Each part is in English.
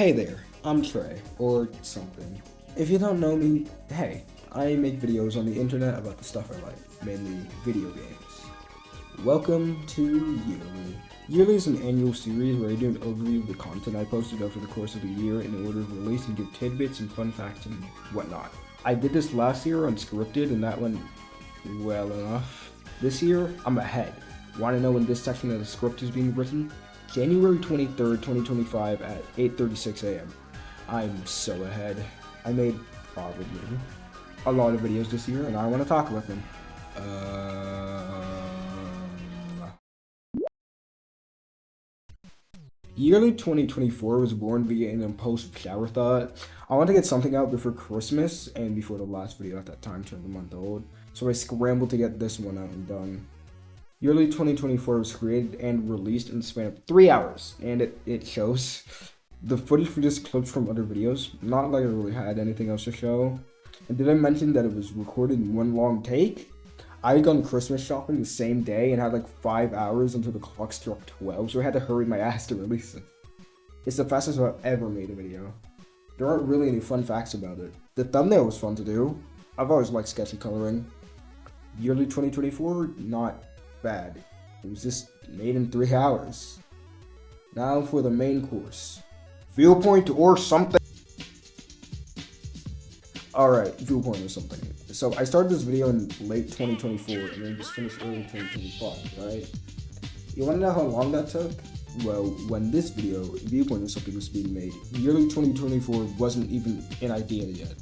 Hey there, I'm Trey, or something. If you don't know me, hey, I make videos on the internet about the stuff I like, mainly video games. Welcome to Yearly. Yearly is an annual series where I do an overview of the content I posted over the course of the year in order of release and give tidbits and fun facts and whatnot. I did this last year unscripted and that went well enough. This year, I'm ahead. Want to know when this section of the script is being written? January 23rd, 2025 at 8:36 a.m. I'm so ahead. I made probably a lot of videos this year and I want to talk about them. Yearly 2024 was born via an impulsive shower thought. I want to get something out before Christmas and before the last video at that time turned a month old, so I scrambled to get this one out and done. Yearly 2024 was created and released in the span of 3 hours, and it shows. The footage for this clips from other videos, not like I really had anything else to show. And did I mention that it was recorded in one long take? I had gone Christmas shopping the same day and had like 5 hours until the clock struck 12, so I had to hurry my ass to release it. It's the fastest I've ever made a video. There aren't really any fun facts about it. The thumbnail was fun to do. I've always liked sketchy coloring. Yearly 2024, not bad. It was just made in 3 hours. Now for the main course. Viewpoint or something. Alright, viewpoint or something. So I started this video in late 2024 and then just finished early 2025, right? You wanna know how long that took? Well, when this video, viewpoint or something, was being made, yearly 2024 wasn't even an idea yet.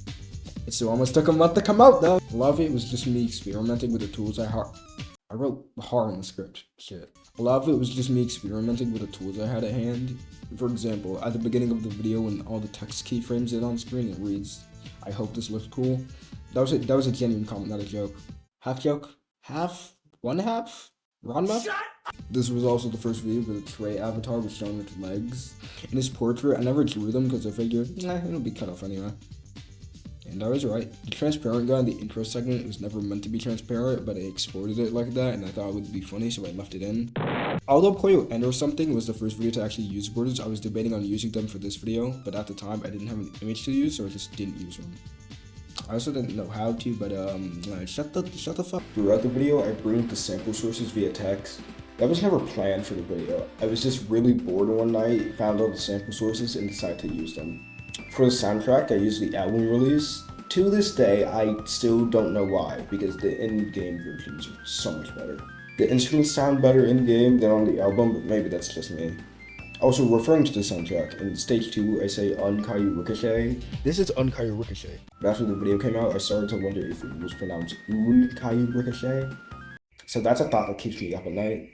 It still almost took a month to come out though. A lot of it was just me experimenting with the tools I wrote hard in the script, shit. A lot of it was just me experimenting with the tools I had at hand. For example, at the beginning of the video when all the text keyframes are on screen, it reads, "I hope this looks cool." That was a genuine comment, not a joke. Half joke? Half? One half? Ranma? This was also the first video where the Trey avatar was shown with legs. In his portrait, I never drew them because I figured, it'll be cut off anyway. And I was right. The transparent guy in the intro segment was never meant to be transparent, but I exported it like that and I thought it would be funny, so I left it in. Although Play or End or Something was the first video to actually use borders, I was debating on using them for this video, but at the time I didn't have an image to use, so I just didn't use them. I also didn't know how to, but shut the fuck. Throughout the video, I bring up the sample sources via text. That was never planned for the video. I was just really bored one night, found all the sample sources, and decided to use them. For the soundtrack, I used the album release. To this day, I still don't know why, because the in-game versions are so much better. The instruments sound better in-game than on the album, but maybe that's just me. Also, referring to the soundtrack, in stage 2, I say Unkai Ricochet. This is Unkai Ricochet. But after the video came out, I started to wonder if it was pronounced Unkai Ricochet. So that's a thought that keeps me up at night.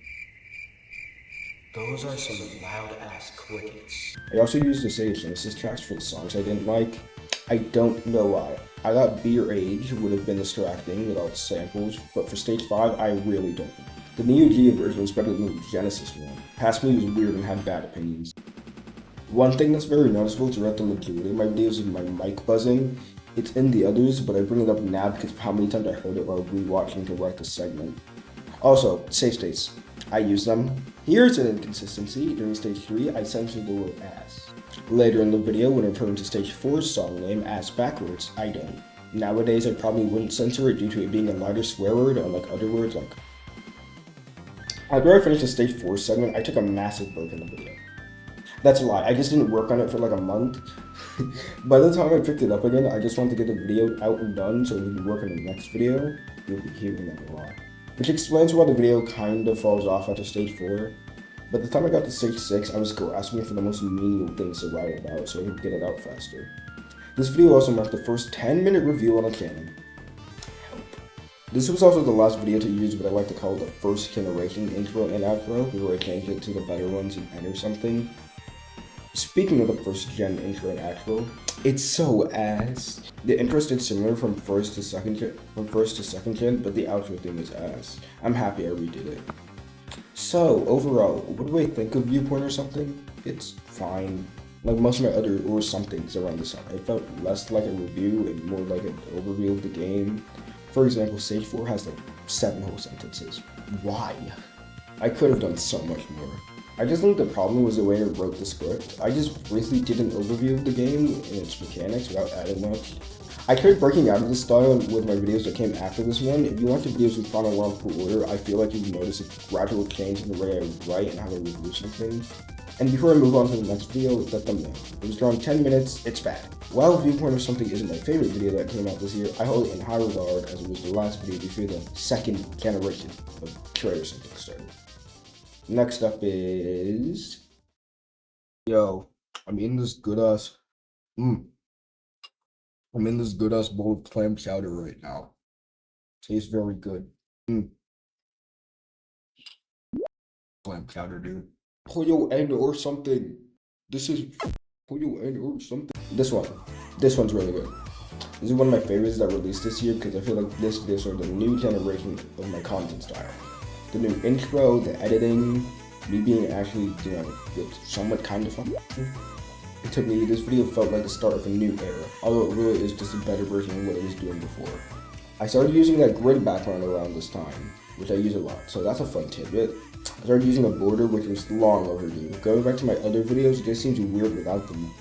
Those are some loud-ass crickets. I also used the Sega Genesis tracks for the songs I didn't like. I don't know why. I thought Beer Age would have been distracting without the samples, but for stage 5, I really don't know. The Neo Geo version was better than the Genesis one. Past me was weird and had bad opinions. One thing that's very noticeable throughout the majority of my videos is my mic buzzing. It's in the others, but I bring it up now because of how many times I heard it while rewatching to write the segment. Also, save states. I use them. Here's an inconsistency. During stage 3, I censored the word ass. Later in the video, when referring to stage 4's song name, ass backwards, I don't. Nowadays, I probably wouldn't censor it due to it being a lighter swear word, unlike other words like. After I finished the stage 4 segment, I took a massive break in the video. That's a lie, I just didn't work on it for like a month. By the time I picked it up again, I just wanted to get the video out and done so we could work on the next video. You'll be hearing that a lot. Which explains why the video kind of falls off after stage 4. By the time I got to stage 6, I was grasping for the most menial things to write about so I could get it out faster. This video also marked the first 10-minute review on the channel. This was also the last video to use what I like to call the first generation intro and outro, where I changed it to the better ones in End or Something. Speaking of the first gen intro and outro, it's so ass. The intro stayed similar from first to second gen, but the outro theme is ass. I'm happy I redid it. So overall, what do I think of Viewpoint or Something? It's fine. Like most of my other or somethings around the summer, it felt less like a review and more like an overview of the game. For example, stage 4 has like 7 whole sentences. Why? I could have done so much more. I just think the problem was the way I wrote the script. I just briefly did an overview of the game and its mechanics without adding much. I tried breaking out of this style with my videos that came after this one. If you watch the videos in chronological order, I feel like you notice a gradual change in the way I write and how I review something. And before I move on to the next video, the thumbnail. It was drawn 10 minutes, it's bad. While Viewpoint of Something isn't my favorite video that came out this year, I hold it in high regard as it was the last video before the second generation of Creator Something started. Next up is... Yo, I'm in this good ass... I'm in this good ass bowl of clam chowder right now. Tastes very good. Clam chowder, dude. Pollo and or something. This is Pollo and or something. This one's really good. This is one of my favorites that released this year because I feel like this is sort of the new generation of my content style. The new intro, the editing, me being actually, it's somewhat kind of fun. To me, this video felt like the start of a new era, although it really is just a better version of what I was doing before. I started using that grid background around this time, which I use a lot, so that's a fun tidbit. I started using a border which was long overdue. Going back to my other videos, it just seems weird without them.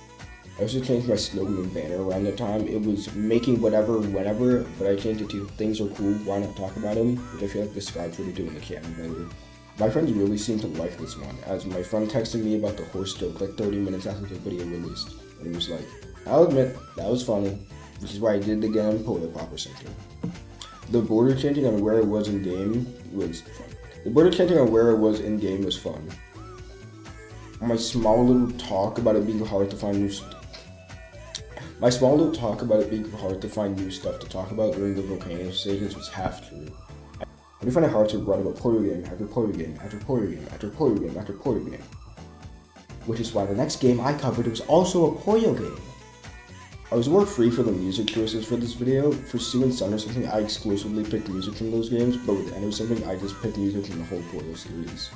I also changed my slogan and banner around the time. It was making whatever, whenever, but I changed it to things are cool, why not talk about them, which I feel like describes what I do in the channel better. My friends really seemed to like this one, as my friend texted me about the horse joke like 30 minutes after the video released, and he was like, I'll admit, that was funny, which is why I did it again on Pollo Pop or something. The border changing on where it was in game was fun. My small little talk about it being hard to find new stuff to talk about during the volcano stages was half true. I do find it hard to write about Pollo game after Pollo game after Pollo game after Pollo game after Pollo game. Which is why the next game I covered was also a Pollo game. I was more free for the music choices for this video. For Sue and Sun or something, I exclusively picked music from those games, but with End or something, I just picked music from the whole Pollo series.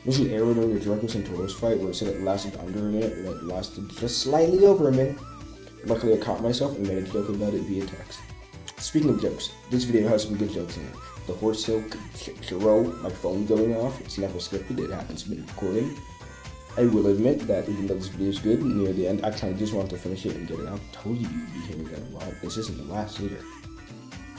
There's an era during the Draco Centauros fight where it said it lasted under a minute, and it lasted just slightly over a minute. Luckily, I caught myself and made a joke about it via text. Speaking of jokes, this video has some good jokes in it. The horse hill, Chiro, my phone going off, it's never scripted, it happens mid-recording. I will admit that even though this video is good, near the end, I kind of just want to finish it and get it out. I told you you'd be hearing that a lot. This isn't the last either.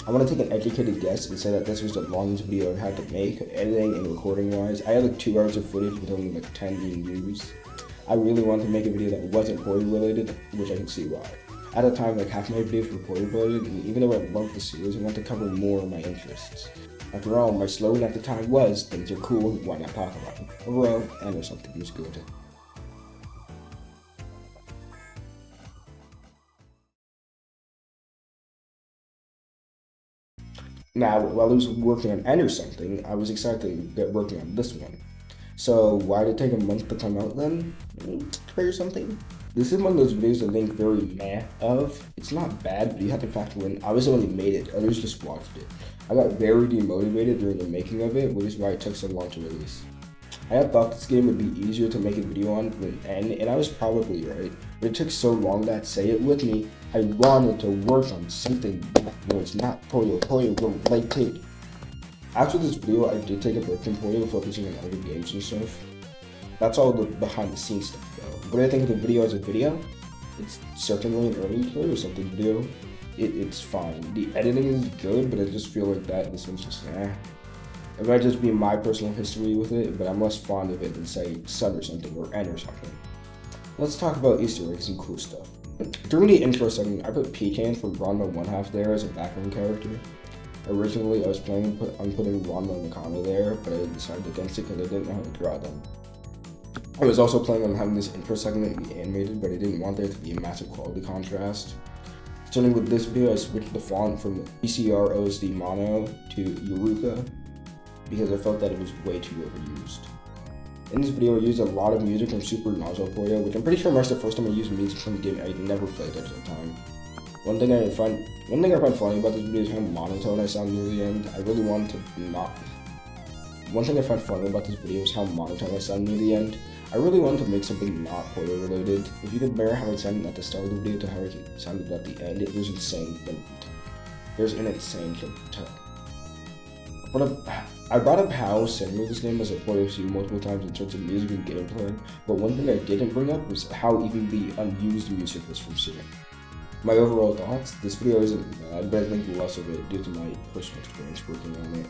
I want to take an educated guess and say that this was the longest video I've had to make, editing and recording wise. I had like 2 hours of footage with only like 10 being used. I really wanted to make a video that wasn't Pollo related, which I can see why. At the time, like half my videos were Pollo related, and even though I loved the series, I wanted to cover more of my interests. After all, my slogan at the time was, things are cool, why not talk about them? Overall, End or Something was good. Now, while I was working on End or Something, I was excited to get working on this one. So why did it take a month to come out then? Or something? This is one of those videos I think very meh of. It's not bad, but you have to factor in, I was the one who made it, others just watched it. I got very demotivated during the making of it, which is why it took so long to release. I had thought this game would be easier to make a video on than End, and I was probably right, but it took so long that, say it with me, I wanted to work on something that was not Pollo related. After this video, I did take a break from Pollo, focusing on other games and stuff. That's all the behind the scenes stuff though. What do I think of the video as a video? It's certainly an early Creator or something video. It's fine. The editing is good, but I just feel like this one's just It might just be my personal history with it, but I'm less fond of it than say Sun or something or End or something. Let's talk about Easter eggs and cool stuff. During the intro segment, I put Pecan from Ranma 1/2 there as a background character. Originally, I was planning on putting Ranma and Nakano there, but I decided against it because I didn't know how to draw them. I was also planning on having this intro segment be animated, but I didn't want there to be a massive quality contrast. Starting with this video, I switched the font from ECR OSD Mono to Eureka because I felt that it was way too overused. In this video, I used a lot of music from Super Naruto Pollo, which I'm pretty sure marks the first time I used music from a game I never played at the time. One thing I find funny about this video is how monotone I sound near the end. I really wanted to make something not Pollo related. If you compare how it sounded at the start of the video to how it sounded at the end, it was insane. There's an insane tone. I brought up how similar this game was to Player 2 multiple times in terms of music and gameplay, but one thing I didn't bring up was how even the unused music was from Siri. My overall thoughts, this video isn't bad, but I think less of it due to my personal experience working on it.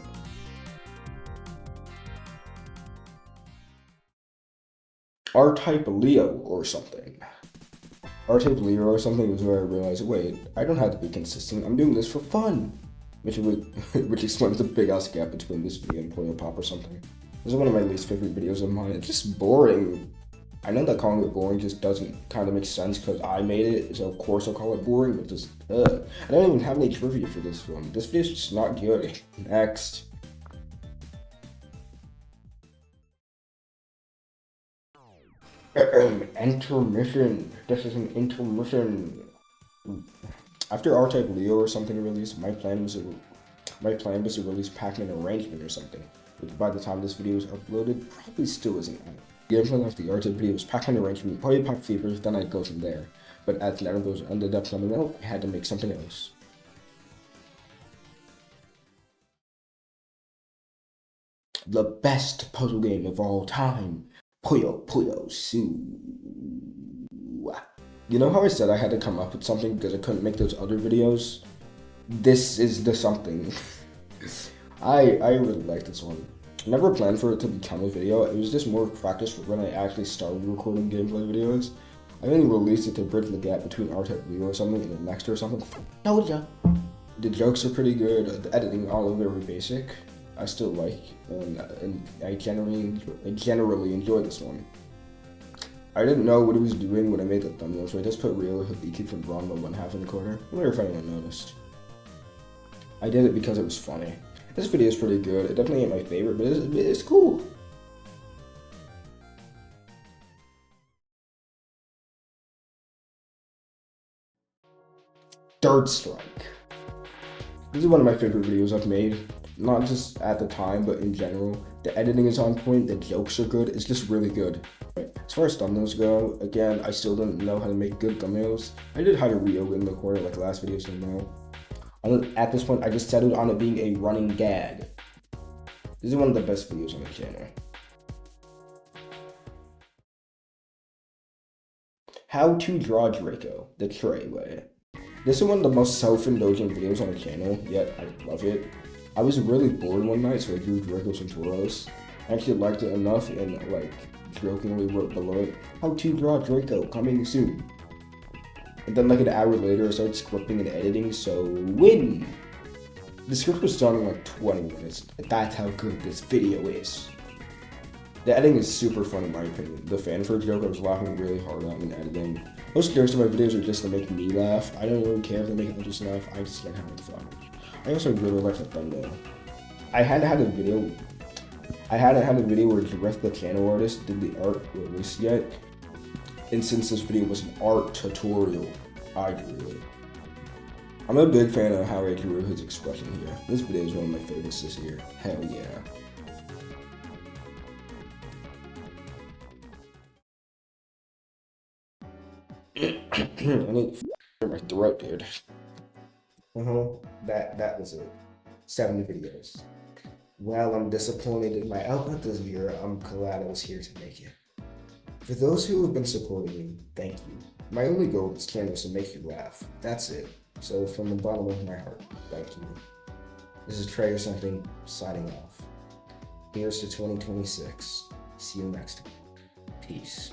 R-Type Leo or something. R-Type Leo or something was where I realized, wait, I don't have to be consistent, I'm doing this for fun. Which explains the big ass gap between this video and Play Pop or something. This is one of my least favorite videos of mine. It's just boring. I know that calling it boring just doesn't kind of make sense because I made it, so of course I'll call it boring, but just, I don't even have any trivia for this one. This video's just not good. Next. Intermission. This is an intermission. After R-Type Leo or something released, my plan was to release Pac-Man Arrangement or something, which by the time this video is uploaded, probably still isn't out. The gameplay of the R-Type video was Pac-Man Arrangement, Play Pop Fevers, then I'd go from there. But as none of those ended up coming out, I had to make something else. The best puzzle game of all time, Puyo Puyo Su. You know how I said I had to come up with something because I couldn't make those other videos? This is the something. I really like this one. I never planned for it to become a video, it was just more practice for when I actually started recording gameplay videos. I only released it to bridge the gap between R-Type Leo or something and the next or something. Told ya. The jokes are pretty good, the editing all are very basic. I still like, and I generally enjoy this one. I didn't know what he was doing when I made the thumbnail, so I just put Ryo Hibiki from Ranma 1/2 in the corner. I wonder if anyone noticed. I did it because it was funny. This video is pretty good. It definitely ain't my favorite, but it's cool. Third Strike. This is one of my favorite videos I've made. Not just at the time, but in general. The editing is on point, the jokes are good, it's just really good. As far as thumbnails go, again, I still don't know how to make good thumbnails. I did hide a Ryo in the corner like last video, so no. At this point, I just settled on it being a running gag. This is one of the best videos on the channel. How to Draw Draco, the Trey way. This is one of the most self-indulgent videos on the channel, yet I love it. I was really bored one night, so I drew Draco Centauros. I actually liked it enough and jokingly wrote below it, how to draw Draco, coming soon. And then an hour later, I started scripting and editing, so win! The script was done in 20 minutes. That's how good this video is. The editing is super fun in my opinion. The fanfare joke I was laughing really hard at in editing. Most jokes in my videos are just to make me laugh. I don't really care if they make others laugh, I just like having fun. I also really like the thumbnail. I hadn't had a video where Jeff the channel artist did the art release yet. And since this video was an art tutorial, I drew it. I'm a big fan of how I drew his expression here. This video is one of my favorites this year. Hell yeah. I need to clear my throat, dude. That was it. 7 videos. Well, I'm disappointed in my output this year. I'm glad I was here to make it. For those who have been supporting me, thank you. My only goal with this channel is to make you laugh. That's it. So from the bottom of my heart, thank you. This is Trey or something, signing off. Here's to 2026. See you next time. Peace.